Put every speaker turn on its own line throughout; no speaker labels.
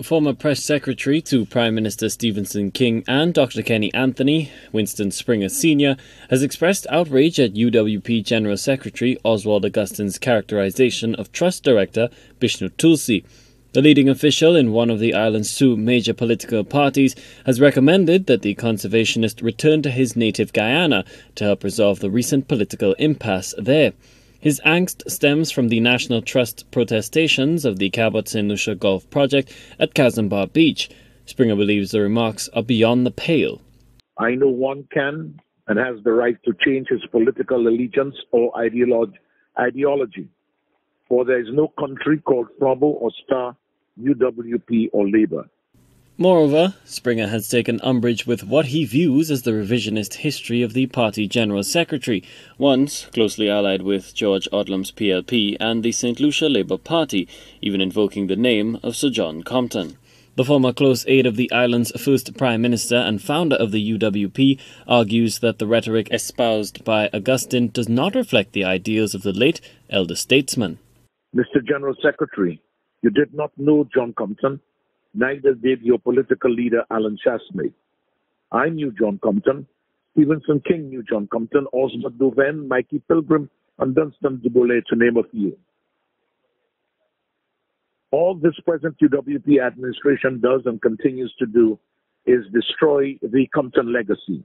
Former Press Secretary to Prime Minister Stephen King and Dr. Kenny Anthony, Winston Springer Senior, has expressed outrage at UWP General Secretary Oswald Augustine's characterization of Trust Director Bishnu Tulsie. The leading official in one of the island's two major political parties has recommended that the conservationist return to his native Guyana to help resolve the recent political impasse there. His angst stems from the National Trust protestations of the Cabot St. Lucia Golf Project at Kazumba Beach. Springer believes the remarks are beyond the pale.
I know one can and has the right to change his political allegiance or ideology, for there is no country called Frabo or Star, UWP or Labour.
Moreover, Springer has taken umbrage with what he views as the revisionist history of the party General Secretary, once closely allied with George Odlum's PLP and the St. Lucia Labour Party, even invoking the name of Sir John Compton. The former close aide of the island's first Prime Minister and founder of the UWP argues that the rhetoric espoused by Augustine does not reflect the ideals of the late elder statesman.
Mr. General Secretary, you did not know John Compton. Neither did your political leader, Alan Chasney. I knew John Compton. Stevenson King knew John Compton, Osmond Duven, Mikey Pilgrim, and Dunstan Dubole, to name a few. All this present UWP administration does and continues to do is destroy the Compton legacy.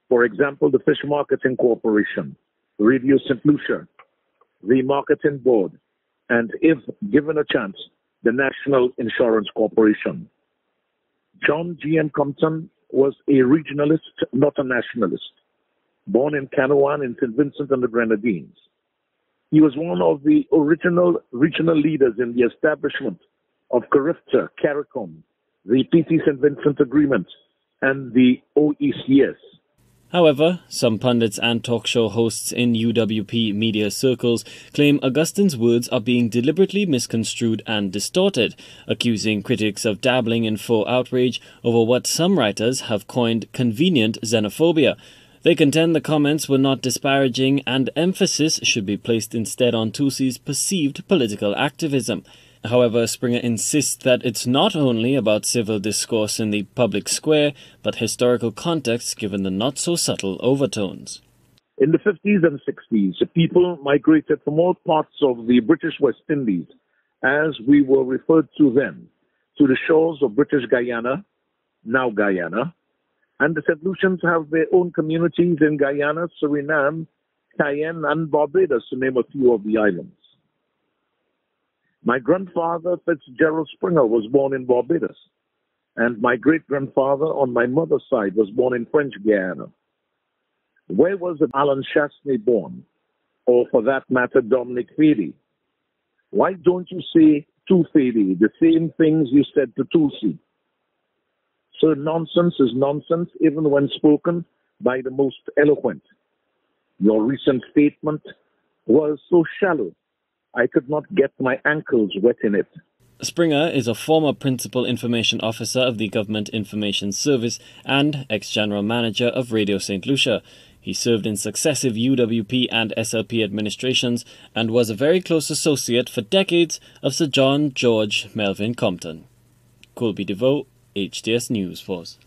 For example, the Fish Marketing Corporation, Radio St. Lucia, the Marketing Board, and if given a chance, the National Insurance Corporation. John G.M. Compton was a regionalist, not a nationalist. Born in Canouan in St. Vincent and the Grenadines. He was one of the original regional leaders in the establishment of CARIFTA, CARICOM, the PT St. Vincent Agreement, and the OECS.
However, some pundits and talk show hosts in UWP media circles claim Augustine's words are being deliberately misconstrued and distorted, accusing critics of dabbling in faux outrage over what some writers have coined convenient xenophobia. They contend the comments were not disparaging and emphasis should be placed instead on Tulsie's perceived political activism. However, Springer insists that it's not only about civil discourse in the public square, but historical context given the not-so-subtle overtones.
In the 50s and 60s, people migrated from all parts of the British West Indies, as we were referred to then, to the shores of British Guyana, now Guyana, and the St. Lucians have their own communities in Guyana, Suriname, Cayenne, and Barbados, to name a few of the islands. My grandfather, Fitzgerald Springer, was born in Barbados, and my great-grandfather on my mother's side was born in French Guiana. Where was Alan Chasney born? Or, for that matter, Dominic Fady? Why don't you say to Fady the same things you said to Tulsie? So nonsense is nonsense, even when spoken by the most eloquent. Your recent statement was so shallow, I could not get my ankles wet in it.
Springer is a former Principal Information Officer of the Government Information Service and ex-General Manager of Radio St. Lucia. He served in successive UWP and SLP administrations and was a very close associate for decades of Sir John George Melvin Compton. Colby DeVoe, HTS News Force.